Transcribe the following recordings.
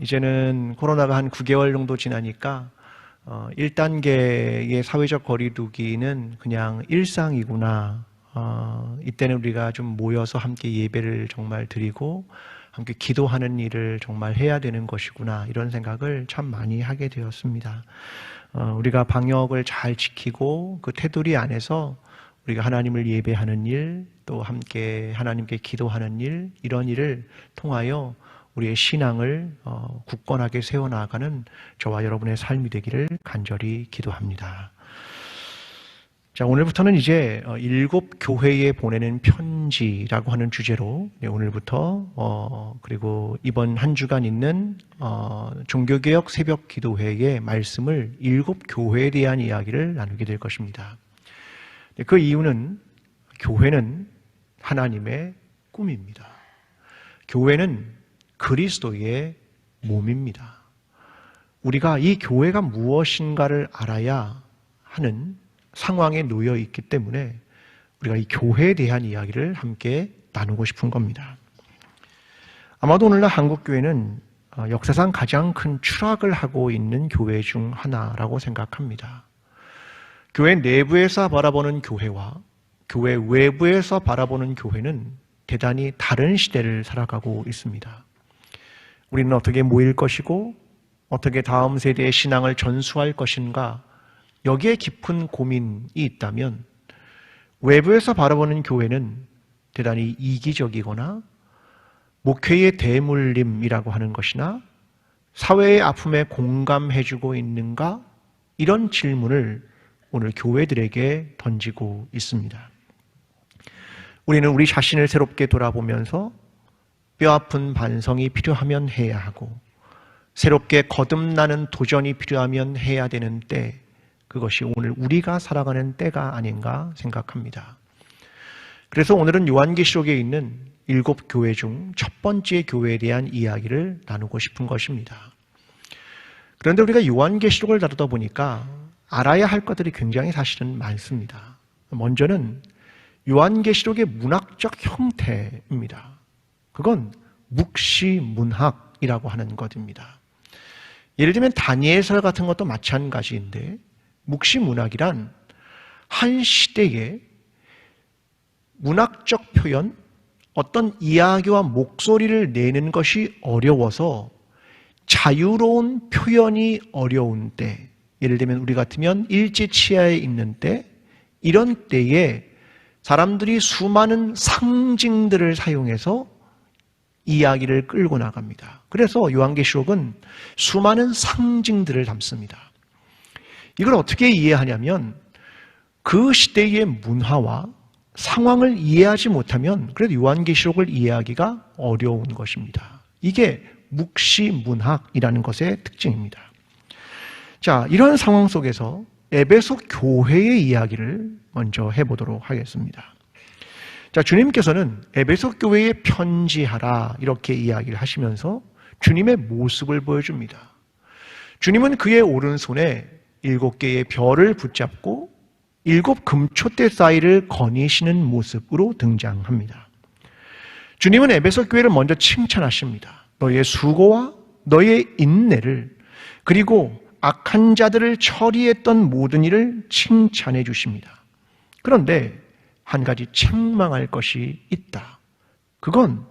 이제는 코로나가 한 9개월 정도 지나니까 1단계의 사회적 거리두기는 그냥 일상이구나. 이때는 우리가 좀 모여서 함께 예배를 정말 드리고 함께 기도하는 일을 정말 해야 되는 것이구나, 이런 생각을 참 많이 하게 되었습니다. 우리가 방역을 잘 지키고 그 테두리 안에서 우리가 하나님을 예배하는 일, 또 함께 하나님께 기도하는 일, 이런 일을 통하여 우리의 신앙을 굳건하게 세워나가는 저와 여러분의 삶이 되기를 간절히 기도합니다. 자, 오늘부터는 이제 7 교회에 보내는 편지라고 하는 주제로 오늘부터 그리고 이번 한 주간 있는 종교개혁 새벽 기도회의 말씀을 7 교회에 대한 이야기를 나누게 될 것입니다. 그 이유는 교회는 하나님의 꿈입니다. 교회는 그리스도의 몸입니다. 우리가 이 교회가 무엇인가를 알아야 하는 상황에 놓여 있기 때문에 우리가 이 교회에 대한 이야기를 함께 나누고 싶은 겁니다. 아마도 오늘날 한국교회는 역사상 가장 큰 추락을 하고 있는 교회 중 하나라고 생각합니다. 교회 내부에서 바라보는 교회와 교회 외부에서 바라보는 교회는 대단히 다른 시대를 살아가고 있습니다. 우리는 어떻게 모일 것이고 어떻게 다음 세대의 신앙을 전수할 것인가, 여기에 깊은 고민이 있다면 외부에서 바라보는 교회는 대단히 이기적이거나 목회의 대물림이라고 하는 것이나 사회의 아픔에 공감해주고 있는가, 이런 질문을 오늘 교회들에게 던지고 있습니다. 우리는 우리 자신을 새롭게 돌아보면서 뼈아픈 반성이 필요하면 해야 하고 새롭게 거듭나는 도전이 필요하면 해야 되는 때, 그것이 오늘 우리가 살아가는 때가 아닌가 생각합니다. 그래서 오늘은 요한계시록에 있는 7 교회 중 첫 번째 교회에 대한 이야기를 나누고 싶은 것입니다. 그런데 우리가 요한계시록을 다루다 보니까 알아야 할 것들이 굉장히 사실은 많습니다. 먼저는 요한계시록의 문학적 형태입니다. 그건 묵시문학이라고 하는 것입니다. 예를 들면 다니엘서 같은 것도 마찬가지인데, 묵시문학이란 한 시대의 문학적 표현, 어떤 이야기와 목소리를 내는 것이 어려워서 자유로운 표현이 어려운 때, 예를 들면 우리 같으면 일제치하에 있는 때, 이런 때에 사람들이 수많은 상징들을 사용해서 이야기를 끌고 나갑니다. 그래서 요한계시록은 수많은 상징들을 담습니다. 이걸 어떻게 이해하냐면 그 시대의 문화와 상황을 이해하지 못하면 그래도 요한계시록을 이해하기가 어려운 것입니다. 이게 묵시문학이라는 것의 특징입니다. 자, 이런 상황 속에서 에베소 교회의 이야기를 먼저 해보도록 하겠습니다. 자, 주님께서는 에베소 교회에 편지하라, 이렇게 이야기를 하시면서 주님의 모습을 보여줍니다. 주님은 그의 오른손에 7개의 별을 붙잡고 7 금촛대 사이를 거니시는 모습으로 등장합니다. 주님은 에베소 교회를 먼저 칭찬하십니다. 너의 수고와 너의 인내를, 그리고 악한 자들을 처리했던 모든 일을 칭찬해 주십니다. 그런데 한 가지 책망할 것이 있다. 그건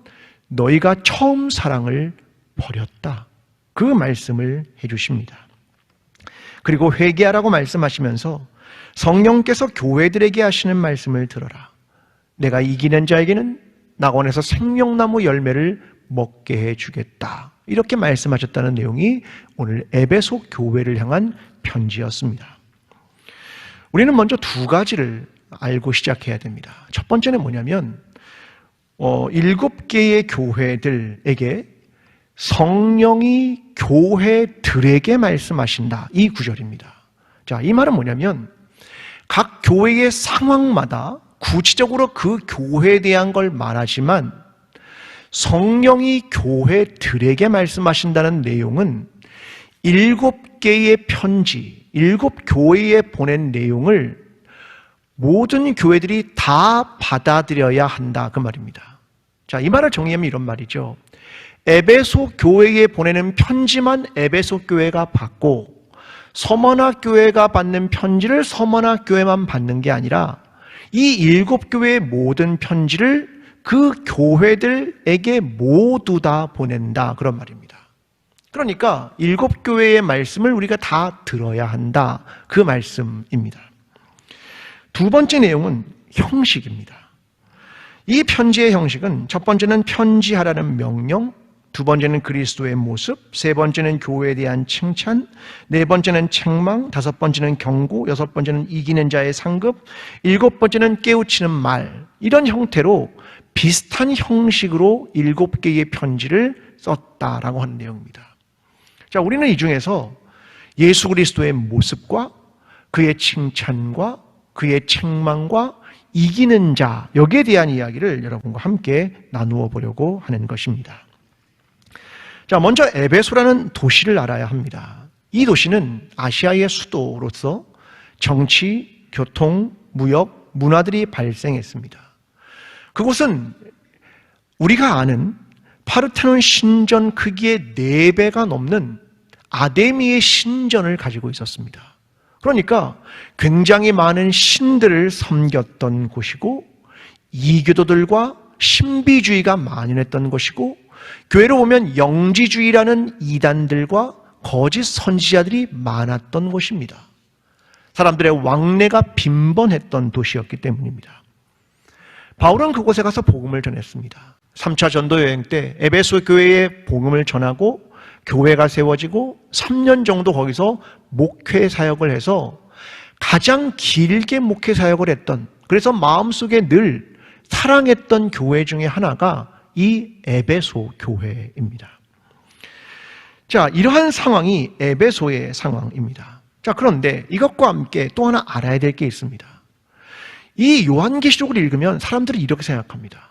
너희가 처음 사랑을 버렸다. 그 말씀을 해 주십니다. 그리고 회개하라고 말씀하시면서 성령께서 교회들에게 하시는 말씀을 들어라. 내가 이기는 자에게는 낙원에서 생명나무 열매를 먹게 해주겠다. 이렇게 말씀하셨다는 내용이 오늘 에베소 교회를 향한 편지였습니다. 우리는 먼저 2가지를 알고 시작해야 됩니다. 첫 번째는 뭐냐면 7개의 교회들에게 성령이 교회들에게 말씀하신다, 이 구절입니다. 자, 이 말은 뭐냐면 각 교회의 상황마다 구체적으로 그 교회에 대한 걸 말하지만 성령이 교회들에게 말씀하신다는 내용은 7개의 편지, 7 교회에 보낸 내용을 모든 교회들이 다 받아들여야 한다, 그 말입니다. 자, 이 말을 정리하면 이런 말이죠. 에베소 교회에 보내는 편지만 에베소 교회가 받고 서머나 교회가 받는 편지를 서머나 교회만 받는 게 아니라 이 7교회의 모든 편지를 그 교회들에게 모두 다 보낸다, 그런 말입니다. 그러니까 7교회의 말씀을 우리가 다 들어야 한다, 그 말씀입니다. 두 번째 내용은 형식입니다. 이 편지의 형식은 첫 번째는 편지하라는 명령, 두 번째는 그리스도의 모습, 세 번째는 교회에 대한 칭찬, 네 번째는 책망, 다섯 번째는 경고, 여섯 번째는 이기는 자의 상급, 일곱 번째는 깨우치는 말, 이런 형태로 비슷한 형식으로 7개의 편지를 썼다라고 하는 내용입니다. 자, 우리는 이 중에서 예수 그리스도의 모습과 그의 칭찬과 그의 책망과 이기는 자, 여기에 대한 이야기를 여러분과 함께 나누어 보려고 하는 것입니다. 자, 먼저 에베소라는 도시를 알아야 합니다. 이 도시는 아시아의 수도로서 정치, 교통, 무역, 문화들이 발생했습니다. 그곳은 우리가 아는 파르테논 신전 크기의 4배가 넘는 아데미의 신전을 가지고 있었습니다. 그러니까 굉장히 많은 신들을 섬겼던 곳이고 이교도들과 신비주의가 만연했던 곳이고 교회로 보면 영지주의라는 이단들과 거짓 선지자들이 많았던 곳입니다. 사람들의 왕래가 빈번했던 도시였기 때문입니다. 바울은 그곳에 가서 복음을 전했습니다. 3차 전도 여행 때 에베소 교회에 복음을 전하고 교회가 세워지고 3년 정도 거기서 목회 사역을 해서 가장 길게 목회 사역을 했던, 그래서 마음속에 늘 사랑했던 교회 중에 하나가 이 에베소 교회입니다. 자, 이러한 상황이 에베소의 상황입니다. 자, 그런데 이것과 함께 또 하나 알아야 될 게 있습니다. 이 요한계시록을 읽으면 사람들이 이렇게 생각합니다.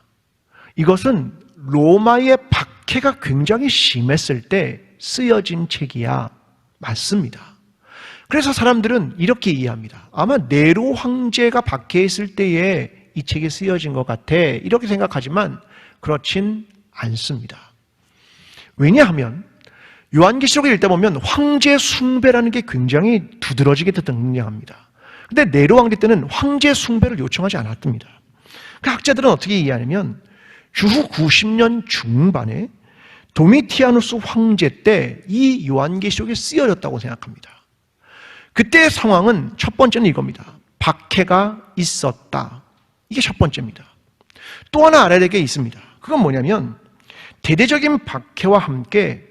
이것은 로마의 박해가 굉장히 심했을 때 쓰여진 책이야. 맞습니다. 그래서 사람들은 이렇게 이해합니다. 아마 네로 황제가 박해했을 때에 이 책이 쓰여진 것 같아, 이렇게 생각하지만 그렇진 않습니다. 왜냐하면 요한계시록을 읽다 보면 황제 숭배라는 게 굉장히 두드러지게 등장합니다. 근데 네로 황제 때는 황제 숭배를 요청하지 않았답니다. 그 학자들은 어떻게 이해하냐면 주후 90년 중반에 도미티아누스 황제 때 이 요한계시록이 쓰여졌다고 생각합니다. 그때의 상황은 첫 번째는 이겁니다. 박해가 있었다. 이게 첫 번째입니다. 또 하나 알아야 될 게 있습니다. 그건 뭐냐면 대대적인 박해와 함께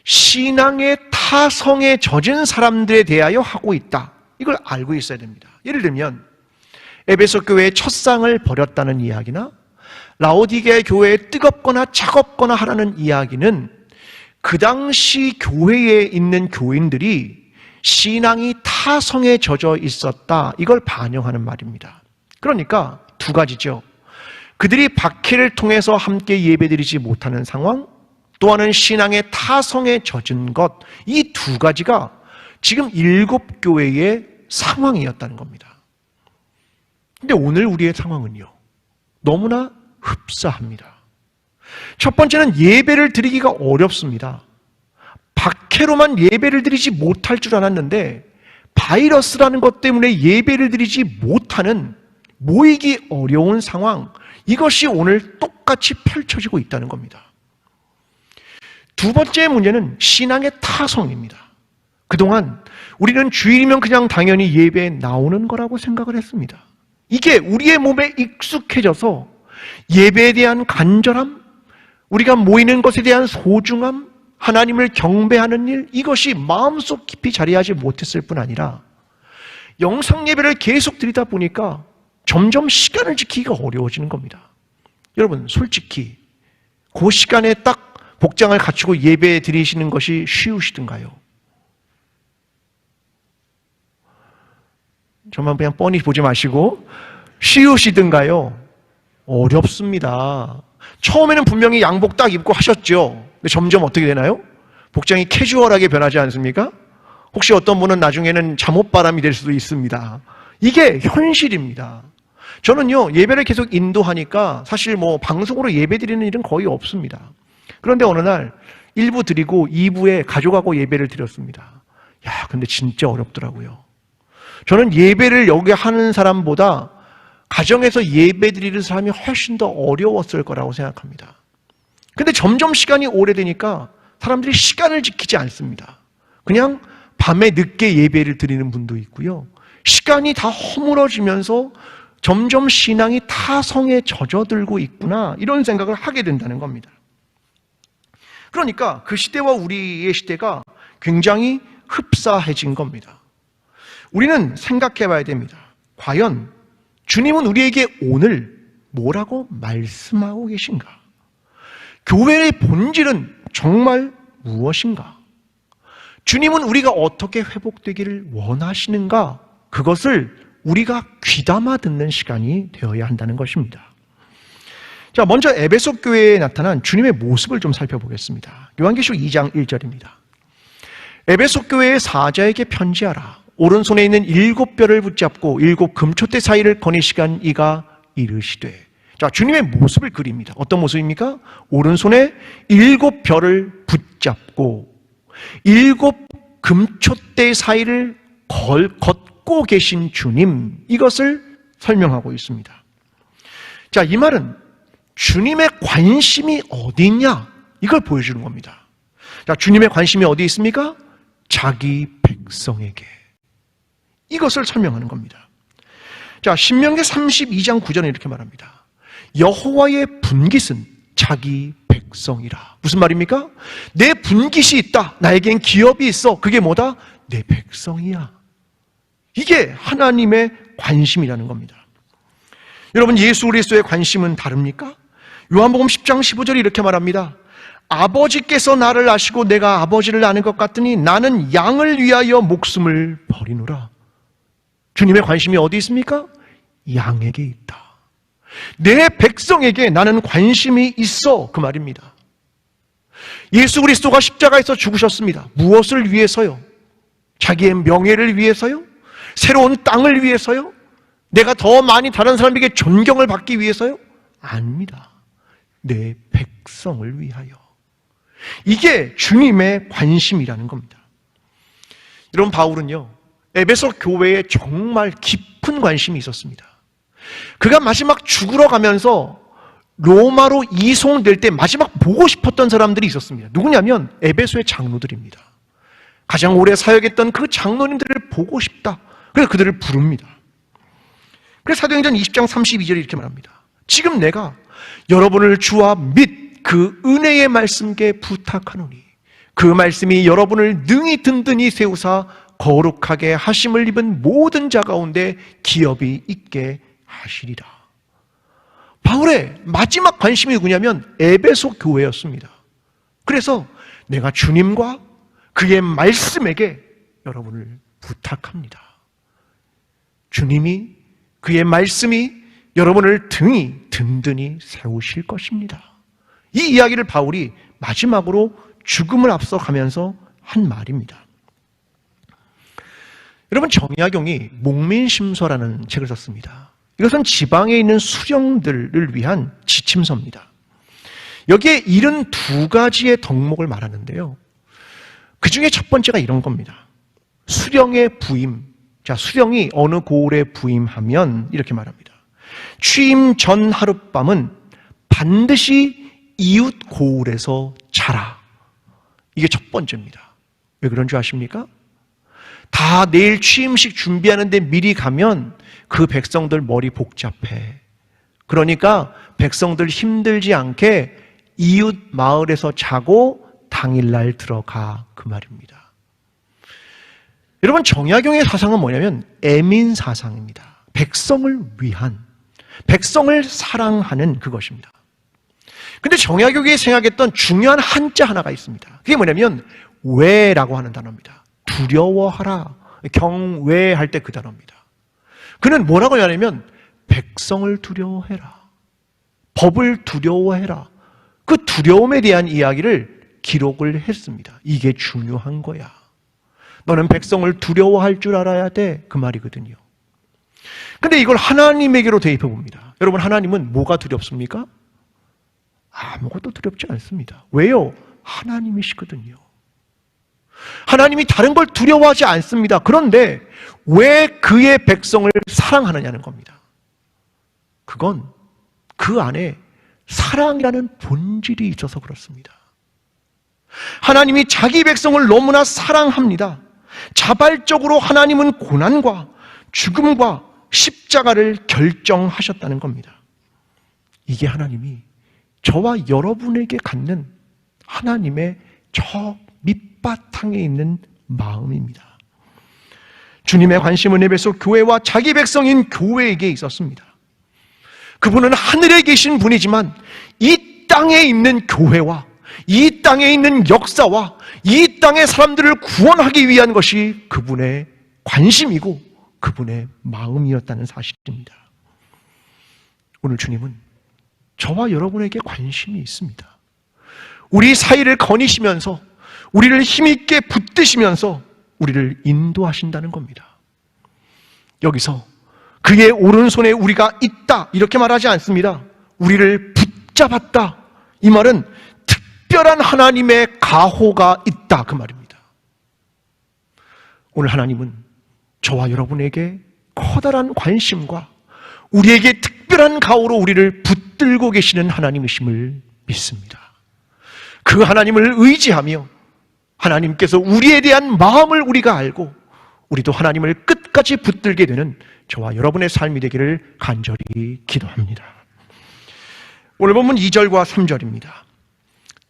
신앙의 타성에 젖은 사람들에 대하여 하고 있다. 이걸 알고 있어야 됩니다. 예를 들면 에베소 교회의 첫상을 버렸다는 이야기나 라오디게아 교회에 뜨겁거나 차갑거나 하라는 이야기는 그 당시 교회에 있는 교인들이 신앙이 타성에 젖어 있었다, 이걸 반영하는 말입니다. 그러니까 두 가지죠. 그들이 박해를 통해서 함께 예배드리지 못하는 상황, 또 하나는 신앙의 타성에 젖은 것, 이 두 가지가 지금 7교회의 상황이었다는 겁니다. 근데 오늘 우리의 상황은요, 너무나 흡사합니다. 첫 번째는 예배를 드리기가 어렵습니다. 박해로만 예배를 드리지 못할 줄 알았는데 바이러스라는 것 때문에 예배를 드리지 못하는, 모이기 어려운 상황, 이것이 오늘 똑같이 펼쳐지고 있다는 겁니다. 두 번째 문제는 신앙의 타성입니다. 그동안 우리는 주일이면 그냥 당연히 예배에 나오는 거라고 생각을 했습니다. 이게 우리의 몸에 익숙해져서 예배에 대한 간절함, 우리가 모이는 것에 대한 소중함, 하나님을 경배하는 일, 이것이 마음속 깊이 자리하지 못했을 뿐 아니라 영상 예배를 계속 드리다 보니까 점점 시간을 지키기가 어려워지는 겁니다. 여러분, 솔직히 그 시간에 딱 복장을 갖추고 예배 드리시는 것이 쉬우시던가요? 저만 그냥 뻔히 보지 마시고 쉬우시던가요? 어렵습니다. 처음에는 분명히 양복 딱 입고 하셨죠. 근데 점점 어떻게 되나요? 복장이 캐주얼하게 변하지 않습니까? 혹시 어떤 분은 나중에는 잠옷바람이 될 수도 있습니다. 이게 현실입니다. 저는요, 예배를 계속 인도하니까 사실 방송으로 예배 드리는 일은 거의 없습니다. 그런데 어느 날 1부 드리고 2부에 가족하고 예배를 드렸습니다. 야, 근데 진짜 어렵더라고요. 저는 예배를 여기 하는 사람보다 가정에서 예배 드리는 사람이 훨씬 더 어려웠을 거라고 생각합니다. 근데 점점 시간이 오래되니까 사람들이 시간을 지키지 않습니다. 그냥 밤에 늦게 예배를 드리는 분도 있고요. 시간이 다 허물어지면서 점점 신앙이 타성에 젖어들고 있구나, 이런 생각을 하게 된다는 겁니다. 그러니까 그 시대와 우리의 시대가 굉장히 흡사해진 겁니다. 우리는 생각해 봐야 됩니다. 과연 주님은 우리에게 오늘 뭐라고 말씀하고 계신가? 교회의 본질은 정말 무엇인가? 주님은 우리가 어떻게 회복되기를 원하시는가? 그것을 우리가 귀담아 듣는 시간이 되어야 한다는 것입니다. 자, 먼저 에베소 교회에 나타난 주님의 모습을 좀 살펴보겠습니다. 요한계시록 2장 1절입니다. 에베소 교회의 사자에게 편지하라. 오른손에 있는 7뼈를 붙잡고 7 금촛대 사이를 거니시간 이가 이르시되. 자, 주님의 모습을 그립니다. 어떤 모습입니까? 오른손에 7뼈를 붙잡고 7 금촛대 사이를 걷고 계신 주님, 이것을 설명하고 있습니다. 자, 이 말은 주님의 관심이 어디 있냐, 이걸 보여주는 겁니다. 자, 주님의 관심이 어디 있습니까? 자기 백성에게. 이것을 설명하는 겁니다. 자, 신명기 32장 9절에 이렇게 말합니다. 여호와의 분깃은 자기 백성이라. 무슨 말입니까? 내 분깃이 있다. 나에겐 기업이 있어. 그게 뭐다? 내 백성이야. 이게 하나님의 관심이라는 겁니다. 여러분, 예수 그리스도의 관심은 다릅니까? 요한복음 10장 15절이 이렇게 말합니다. 아버지께서 나를 아시고 내가 아버지를 아는 것 같으니 나는 양을 위하여 목숨을 버리노라. 주님의 관심이 어디 있습니까? 양에게 있다. 내 백성에게 나는 관심이 있어, 그 말입니다. 예수 그리스도가 십자가에서 죽으셨습니다. 무엇을 위해서요? 자기의 명예를 위해서요? 새로운 땅을 위해서요? 내가 더 많이 다른 사람에게 존경을 받기 위해서요? 아닙니다. 내 백성을 위하여. 이게 주님의 관심이라는 겁니다. 여러분, 바울은요, 에베소 교회에 정말 깊은 관심이 있었습니다. 그가 마지막 죽으러 가면서 로마로 이송될 때 마지막 보고 싶었던 사람들이 있었습니다. 누구냐면 에베소의 장로들입니다. 가장 오래 사역했던 그 장로님들을 보고 싶다. 그래서 그들을 부릅니다. 그래서 사도행전 20장 32절에 이렇게 말합니다. 지금 내가 여러분을 주와 및 그 은혜의 말씀께 부탁하노니 그 말씀이 여러분을 능히 든든히 세우사 거룩하게 하심을 입은 모든 자 가운데 기업이 있게 하시리라. 바울의 마지막 관심이 누구냐면 에베소 교회였습니다. 그래서 내가 주님과 그의 말씀에게 여러분을 부탁합니다. 주님이, 그의 말씀이 여러분을 등이 든든히 세우실 것입니다. 이 이야기를 바울이 마지막으로 죽음을 앞서가면서 한 말입니다. 여러분, 정약용이 목민심서라는 책을 썼습니다. 이것은 지방에 있는 수령들을 위한 지침서입니다. 여기에 72가지의 덕목을 말하는데요. 그 중에 첫 번째가 이런 겁니다. 수령의 부임. 자, 수령이 어느 고을에 부임하면 이렇게 말합니다. 취임 전 하룻밤은 반드시 이웃 고을에서 자라. 이게 첫 번째입니다. 왜 그런 줄 아십니까? 다 내일 취임식 준비하는데 미리 가면 그 백성들 머리 복잡해. 그러니까 백성들 힘들지 않게 이웃 마을에서 자고 당일날 들어가, 그 말입니다. 여러분, 정약용의 사상은 뭐냐면 애민 사상입니다. 백성을 위한, 백성을 사랑하는 그것입니다. 근데 정약용이 생각했던 중요한 한자 하나가 있습니다. 그게 뭐냐면 왜라고 하는 단어입니다. 두려워하라, 경외할 때 그 단어입니다. 그는 뭐라고 하냐면 백성을 두려워해라, 법을 두려워해라. 그 두려움에 대한 이야기를 기록을 했습니다. 이게 중요한 거야. 너는 백성을 두려워할 줄 알아야 돼, 그 말이거든요. 근데 이걸 하나님에게로 대입해 봅니다. 여러분, 하나님은 뭐가 두렵습니까? 아무것도 두렵지 않습니다. 왜요? 하나님이시거든요. 하나님이 다른 걸 두려워하지 않습니다. 그런데 왜 그의 백성을 사랑하느냐는 겁니다. 그건 그 안에 사랑이라는 본질이 있어서 그렇습니다. 하나님이 자기 백성을 너무나 사랑합니다. 자발적으로 하나님은 고난과 죽음과 십자가를 결정하셨다는 겁니다. 이게 하나님이 저와 여러분에게 갖는 하나님의 저 밑바탕에 있는 마음입니다. 주님의 관심은 에베소 교회와 자기 백성인 교회에게 있었습니다. 그분은 하늘에 계신 분이지만 이 땅에 있는 교회와 이 땅에 있는 역사와 이 땅의 사람들을 구원하기 위한 것이 그분의 관심이고 그분의 마음이었다는 사실입니다. 오늘 주님은 저와 여러분에게 관심이 있습니다. 우리 사이를 거니시면서 우리를 힘있게 붙드시면서 우리를 인도하신다는 겁니다. 여기서 그의 오른손에 우리가 있다 이렇게 말하지 않습니다. 우리를 붙잡았다. 이 말은 특별한 하나님의 가호가 있다 그 말입니다. 오늘 하나님은 저와 여러분에게 커다란 관심과 우리에게 특별한 가호로 우리를 붙들고 계시는 하나님이심을 믿습니다. 그 하나님을 의지하며 하나님께서 우리에 대한 마음을 우리가 알고 우리도 하나님을 끝까지 붙들게 되는 저와 여러분의 삶이 되기를 간절히 기도합니다. 오늘 본문 2절과 3절입니다.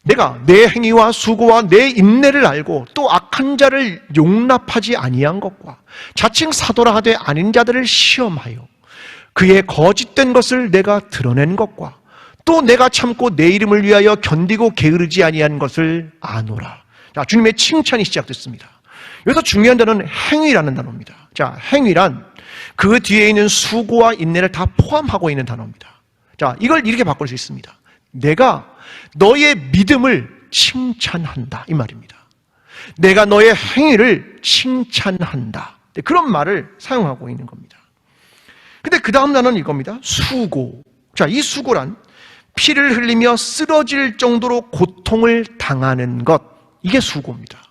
내가 내 행위와 수고와 내 인내를 알고 또 악한 자를 용납하지 아니한 것과 자칭 사도라 하되 아닌 자들을 시험하여 그의 거짓된 것을 내가 드러낸 것과 또 내가 참고 내 이름을 위하여 견디고 게으르지 아니한 것을 아노라. 자, 주님의 칭찬이 시작됐습니다. 여기서 중요한 단어는 행위라는 단어입니다. 자, 행위란 그 뒤에 있는 수고와 인내를 다 포함하고 있는 단어입니다. 자, 이걸 이렇게 바꿀 수 있습니다. 내가 너의 믿음을 칭찬한다 이 말입니다. 내가 너의 행위를 칭찬한다. 그런 말을 사용하고 있는 겁니다. 근데 그 다음 단어는 이겁니다. 수고. 자, 이 수고란 피를 흘리며 쓰러질 정도로 고통을 당하는 것, 이게 수고입니다.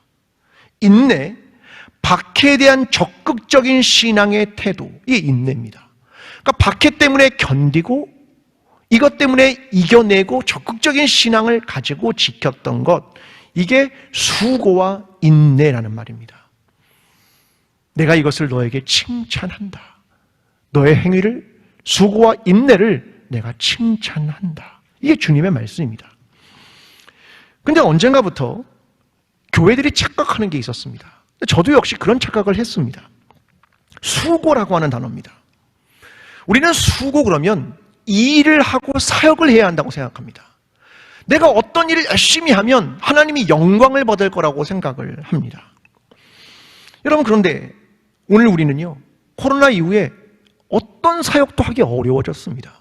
인내, 박해에 대한 적극적인 신앙의 태도, 이게 인내입니다. 그러니까 박해 때문에 견디고 이것 때문에 이겨내고 적극적인 신앙을 가지고 지켰던 것, 이게 수고와 인내라는 말입니다. 내가 이것을 너에게 칭찬한다. 너의 행위를, 수고와 인내를 내가 칭찬한다. 이게 주님의 말씀입니다. 근데 언젠가부터 교회들이 착각하는 게 있었습니다. 저도 역시 그런 착각을 했습니다. 수고라고 하는 단어입니다. 우리는 수고 그러면 일을 하고 사역을 해야 한다고 생각합니다. 내가 어떤 일을 열심히 하면 하나님이 영광을 받을 거라고 생각을 합니다. 여러분, 그런데 오늘 우리는요, 코로나 이후에 어떤 사역도 하기 어려워졌습니다.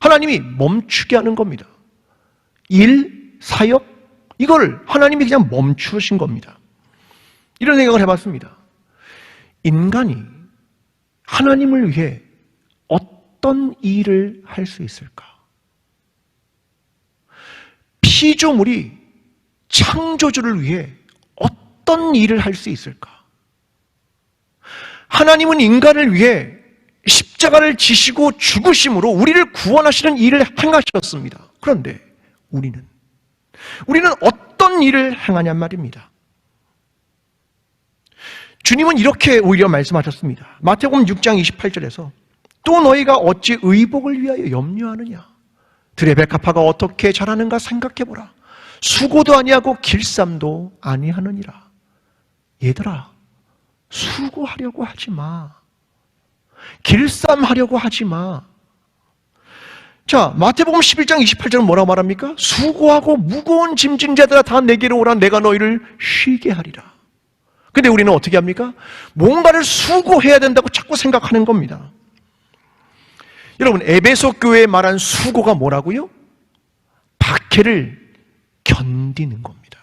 하나님이 멈추게 하는 겁니다. 일, 사역, 이걸 하나님이 그냥 멈추신 겁니다. 이런 생각을 해봤습니다. 인간이 하나님을 위해 어떤 일을 할 수 있을까? 피조물이 창조주를 위해 어떤 일을 할 수 있을까? 하나님은 인간을 위해 십자가를 지시고 죽으심으로 우리를 구원하시는 일을 행하셨습니다. 그런데 우리는 어떤 일을 행하냔 말입니다. 주님은 이렇게 오히려 말씀하셨습니다. 마태복음 6장 28절에서 또 너희가 어찌 의복을 위하여 염려하느냐? 들의 백합화가 어떻게 자라는가 생각해보라. 수고도 아니하고 길쌈도 아니하느니라. 얘들아, 수고하려고 하지 마. 길쌈하려고 하지 마. 자, 마태복음 11장 28절은 뭐라고 말합니까? 수고하고 무거운 짐진 자들아 다 내게로 오라. 내가 너희를 쉬게 하리라. 근데 우리는 어떻게 합니까? 뭔가를 수고해야 된다고 자꾸 생각하는 겁니다. 여러분, 에베소 교회에 말한 수고가 뭐라고요? 박해를 견디는 겁니다.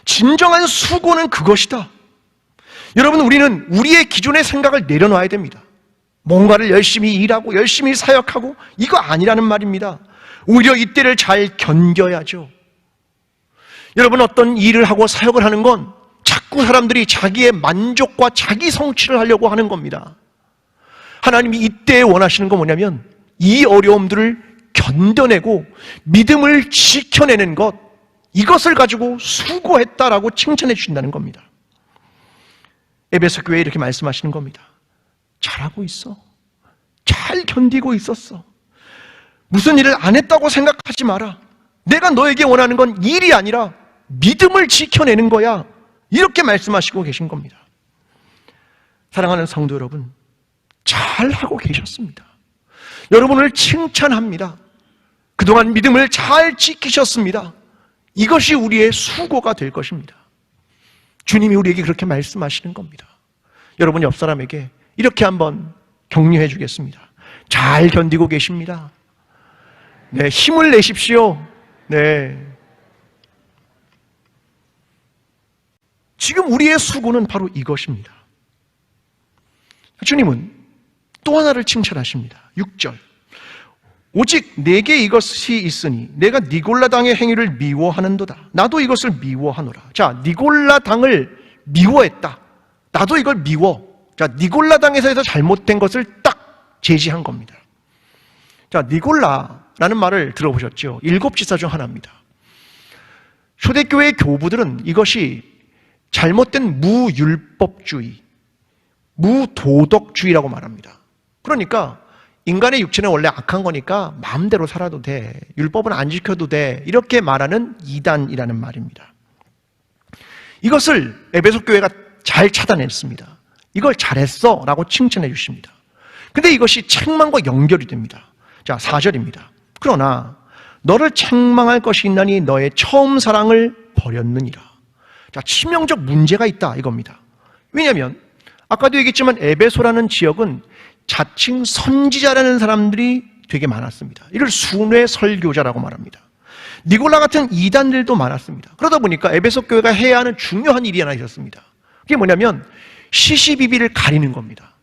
진정한 수고는 그것이다. 여러분, 우리는 우리의 기존의 생각을 내려놔야 됩니다. 뭔가를 열심히 일하고 열심히 사역하고 이거 아니라는 말입니다. 오히려 이때를 잘 견뎌야죠. 여러분, 어떤 일을 하고 사역을 하는 건 자꾸 사람들이 자기의 만족과 자기 성취를 하려고 하는 겁니다. 하나님이 이때에 원하시는 건 뭐냐면 이 어려움들을 견뎌내고 믿음을 지켜내는 것, 이것을 가지고 수고했다라고 칭찬해 주신다는 겁니다. 에베소 교회에 이렇게 말씀하시는 겁니다. 잘하고 있어. 잘 견디고 있었어. 무슨 일을 안 했다고 생각하지 마라. 내가 너에게 원하는 건 일이 아니라 믿음을 지켜내는 거야. 이렇게 말씀하시고 계신 겁니다. 사랑하는 성도 여러분, 잘하고 계셨습니다. 여러분을 칭찬합니다. 그동안 믿음을 잘 지키셨습니다. 이것이 우리의 수고가 될 것입니다. 주님이 우리에게 그렇게 말씀하시는 겁니다. 여러분 옆 사람에게 이렇게 한번 격려해 주겠습니다. 잘 견디고 계십니다. 네, 힘을 내십시오. 네. 지금 우리의 수고는 바로 이것입니다. 주님은 또 하나를 칭찬하십니다. 6절. 오직 내게 이것이 있으니 내가 니골라 당의 행위를 미워하는도다. 나도 이것을 미워하노라. 자, 니골라 당을 미워했다. 나도 이걸 미워. 자, 니골라 당에서 해서 잘못된 것을 딱 제시한 겁니다. 자, 니골라라는 말을 들어보셨죠? 7지사 중 하나입니다. 초대교회 교부들은 이것이 잘못된 무율법주의, 무도덕주의라고 말합니다. 그러니까 인간의 육체는 원래 악한 거니까 마음대로 살아도 돼, 율법은 안 지켜도 돼, 이렇게 말하는 이단이라는 말입니다. 이것을 에베소 교회가 잘 차단했습니다. 이걸 잘했어 라고 칭찬해 주십니다. 근데 이것이 책망과 연결이 됩니다. 자, 4절입니다. 그러나 너를 책망할 것이 있나니 너의 처음 사랑을 버렸느니라. 자, 치명적 문제가 있다 이겁니다. 왜냐하면 아까도 얘기했지만 에베소라는 지역은 자칭 선지자라는 사람들이 되게 많았습니다. 이를 순회 설교자라고 말합니다. 니골라 같은 이단들도 많았습니다. 그러다 보니까 에베소 교회가 해야 하는 중요한 일이 하나 있었습니다. 그게 뭐냐면 시시비비를 가리는 겁니다.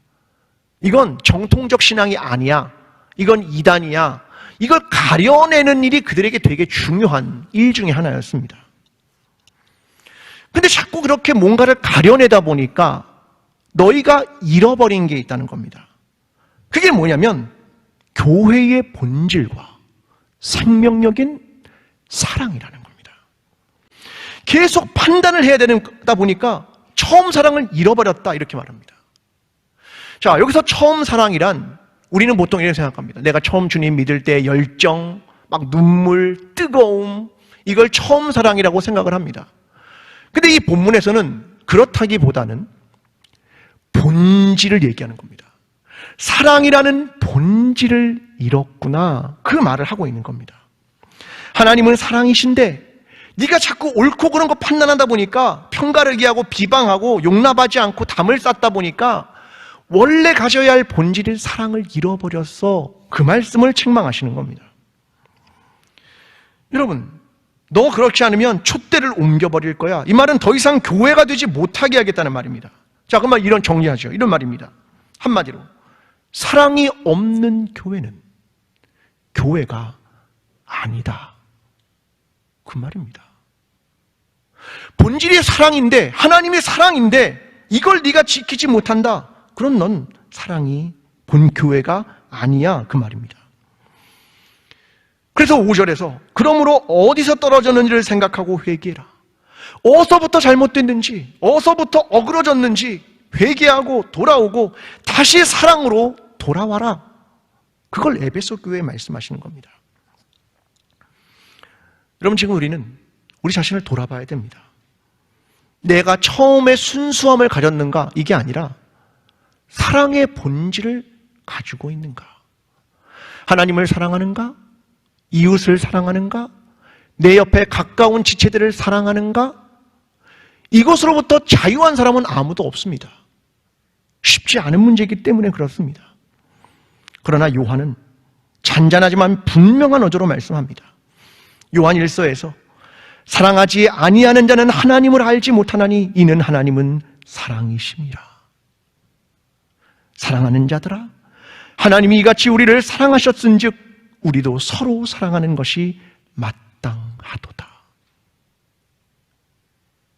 이건 정통적 신앙이 아니야. 이건 이단이야. 이걸 가려내는 일이 그들에게 되게 중요한 일 중에 하나였습니다. 근데 자꾸 그렇게 뭔가를 가려내다 보니까 너희가 잃어버린 게 있다는 겁니다. 그게 뭐냐면 교회의 본질과 생명력인 사랑이라는 겁니다. 계속 판단을 해야 되다 보니까 처음 사랑을 잃어버렸다 이렇게 말합니다. 자, 여기서 처음 사랑이란 우리는 보통 이렇게 생각합니다. 내가 처음 주님 믿을 때 열정, 막 눈물, 뜨거움, 이걸 처음 사랑이라고 생각을 합니다. 근데 이 본문에서는 그렇다기보다는 본질을 얘기하는 겁니다. 사랑이라는 본질을 잃었구나, 그 말을 하고 있는 겁니다. 하나님은 사랑이신데 네가 자꾸 옳고 그런 거 판단하다 보니까 편가르기 하고 비방하고 용납하지 않고 담을 쌓다 보니까 원래 가져야 할 본질인 사랑을 잃어버렸어. 그 말씀을 책망하시는 겁니다. 여러분, 너 그렇지 않으면 촛대를 옮겨버릴 거야. 이 말은 더 이상 교회가 되지 못하게 하겠다는 말입니다. 자, 그럼 이런 정리하죠. 이런 말입니다. 한마디로 사랑이 없는 교회는 교회가 아니다, 그 말입니다. 본질이 사랑인데, 하나님의 사랑인데 이걸 네가 지키지 못한다, 그럼 넌 사랑이 본 교회가 아니야, 그 말입니다. 그래서 5절에서 그러므로 어디서 떨어졌는지를 생각하고 회개해라. 어디서부터 잘못됐는지, 어디서부터 어그러졌는지 회개하고 돌아오고 다시 사랑으로 돌아와라. 그걸 에베소 교회에 말씀하시는 겁니다. 여러분, 지금 우리는 우리 자신을 돌아봐야 됩니다. 내가 처음에 순수함을 가졌는가, 이게 아니라 사랑의 본질을 가지고 있는가? 하나님을 사랑하는가? 이웃을 사랑하는가? 내 옆에 가까운 지체들을 사랑하는가? 이것으로부터 자유한 사람은 아무도 없습니다. 쉽지 않은 문제이기 때문에 그렇습니다. 그러나 요한은 잔잔하지만 분명한 어조로 말씀합니다. 요한 1서에서 사랑하지 아니하는 자는 하나님을 알지 못하나니 이는 하나님은 사랑이심이라. 사랑하는 자들아, 하나님이 이같이 우리를 사랑하셨은즉 우리도 서로 사랑하는 것이 마땅하도다.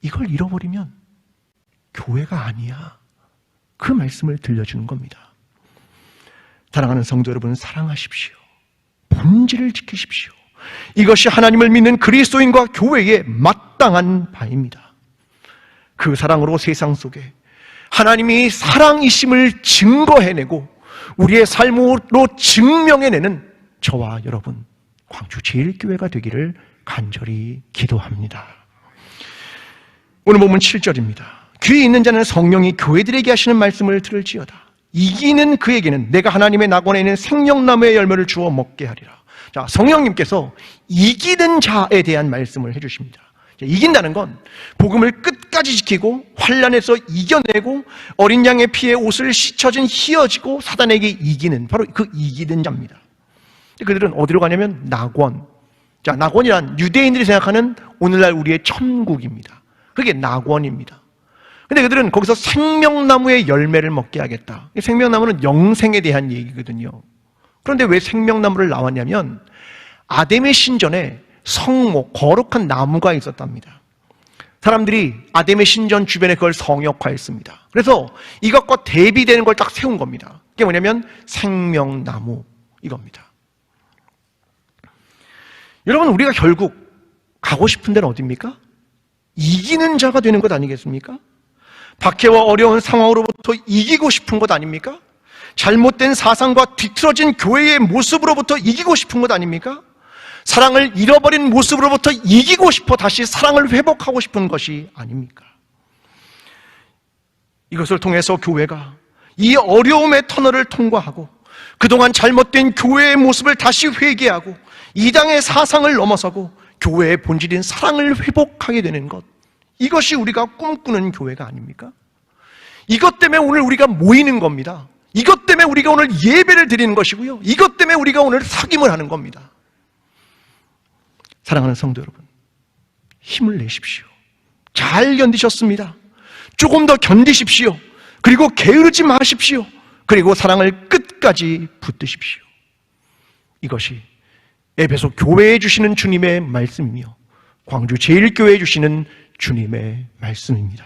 이걸 잃어버리면 교회가 아니야. 그 말씀을 들려주는 겁니다. 사랑하는 성도 여러분, 사랑하십시오. 본질을 지키십시오. 이것이 하나님을 믿는 그리스도인과 교회의 마땅한 바입니다. 그 사랑으로 세상 속에 하나님이 사랑이심을 증거해내고 우리의 삶으로 증명해내는 저와 여러분, 광주 제일교회가 되기를 간절히 기도합니다. 오늘 본문 7절입니다. 귀에 있는 자는 성령이 교회들에게 하시는 말씀을 들을지어다. 이기는 그에게는 내가 하나님의 낙원에 있는 생명나무의 열매를 주어 먹게 하리라. 자, 성령님께서 이기는 자에 대한 말씀을 해주십니다. 이긴다는 건 복음을 끝까지 지키고 환난에서 이겨내고 어린 양의 피에 옷을 씻어진 희어지고 사단에게 이기는, 바로 그 이기는 자입니다. 그들은 어디로 가냐면 낙원. 자, 낙원이란 유대인들이 생각하는 오늘날 우리의 천국입니다. 그게 낙원입니다. 근데 그들은 거기서 생명나무의 열매를 먹게 하겠다. 생명나무는 영생에 대한 얘기거든요. 그런데 왜 생명나무를 나왔냐면 아담의 신전에 성목, 거룩한 나무가 있었답니다. 사람들이 아담의 신전 주변에 그걸 성역화했습니다. 그래서 이것과 대비되는 걸 딱 세운 겁니다. 그게 뭐냐면 생명나무, 이겁니다. 여러분, 우리가 결국 가고 싶은 데는 어디입니까? 이기는 자가 되는 것 아니겠습니까? 박해와 어려운 상황으로부터 이기고 싶은 것 아닙니까? 잘못된 사상과 뒤틀어진 교회의 모습으로부터 이기고 싶은 것 아닙니까? 사랑을 잃어버린 모습으로부터 이기고 싶어 다시 사랑을 회복하고 싶은 것이 아닙니까? 이것을 통해서 교회가 이 어려움의 터널을 통과하고 그동안 잘못된 교회의 모습을 다시 회개하고 이당의 사상을 넘어서고 교회의 본질인 사랑을 회복하게 되는 것, 이것이 우리가 꿈꾸는 교회가 아닙니까? 이것 때문에 오늘 우리가 모이는 겁니다. 이것 때문에 우리가 오늘 예배를 드리는 것이고요, 이것 때문에 우리가 오늘 사귐을 하는 겁니다. 사랑하는 성도 여러분, 힘을 내십시오. 잘 견디셨습니다. 조금 더 견디십시오. 그리고 게으르지 마십시오. 그리고 사랑을 끝까지 붙드십시오. 이것이 에베소 교회에 주시는 주님의 말씀이며 광주 제일교회에 주시는 주님의 말씀입니다.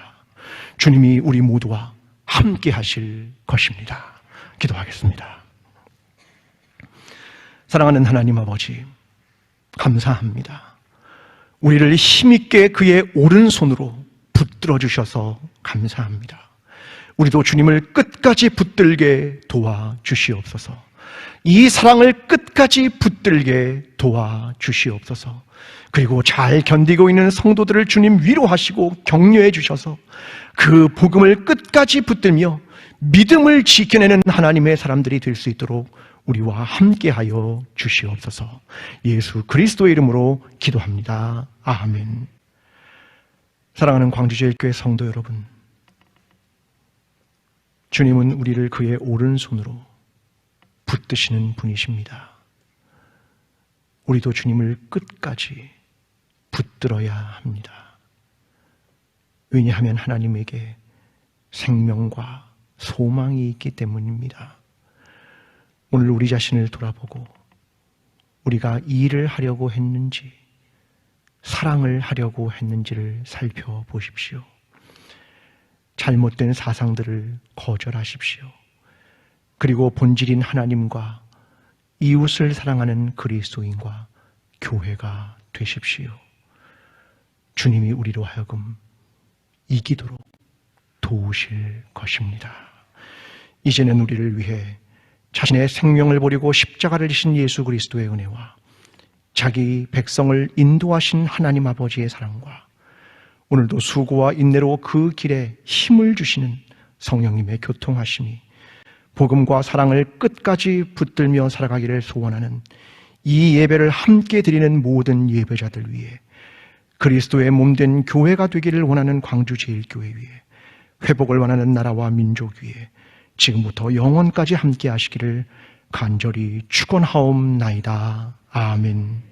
주님이 우리 모두와 함께 하실 것입니다. 기도하겠습니다. 사랑하는 하나님 아버지, 감사합니다. 우리를 힘있게 그의 오른손으로 붙들어 주셔서 감사합니다. 우리도 주님을 끝까지 붙들게 도와주시옵소서. 이 사랑을 끝까지 붙들게 도와주시옵소서. 그리고 잘 견디고 있는 성도들을 주님 위로하시고 격려해 주셔서 그 복음을 끝까지 붙들며 믿음을 지켜내는 하나님의 사람들이 될 수 있도록 우리와 함께하여 주시옵소서. 예수 그리스도의 이름으로 기도합니다. 아멘. 사랑하는 광주제일교회 성도 여러분, 주님은 우리를 그의 오른손으로 붙드시는 분이십니다. 우리도 주님을 끝까지 붙들어야 합니다. 왜냐하면 하나님에게 생명과 소망이 있기 때문입니다. 오늘 우리 자신을 돌아보고 우리가 일을 하려고 했는지 사랑을 하려고 했는지를 살펴보십시오. 잘못된 사상들을 거절하십시오. 그리고 본질인 하나님과 이웃을 사랑하는 그리스도인과 교회가 되십시오. 주님이 우리로 하여금 이기도록 도우실 것입니다. 이제는 우리를 위해 자신의 생명을 버리고 십자가를 지신 예수 그리스도의 은혜와 자기 백성을 인도하신 하나님 아버지의 사랑과 오늘도 수고와 인내로 그 길에 힘을 주시는 성령님의 교통하심이 복음과 사랑을 끝까지 붙들며 살아가기를 소원하는 이 예배를 함께 드리는 모든 예배자들 위해, 그리스도의 몸된 교회가 되기를 원하는 광주제일교회 위에, 회복을 원하는 나라와 민족 위에 지금부터 영원까지 함께 하시기를 간절히 축원하옵나이다. 아멘.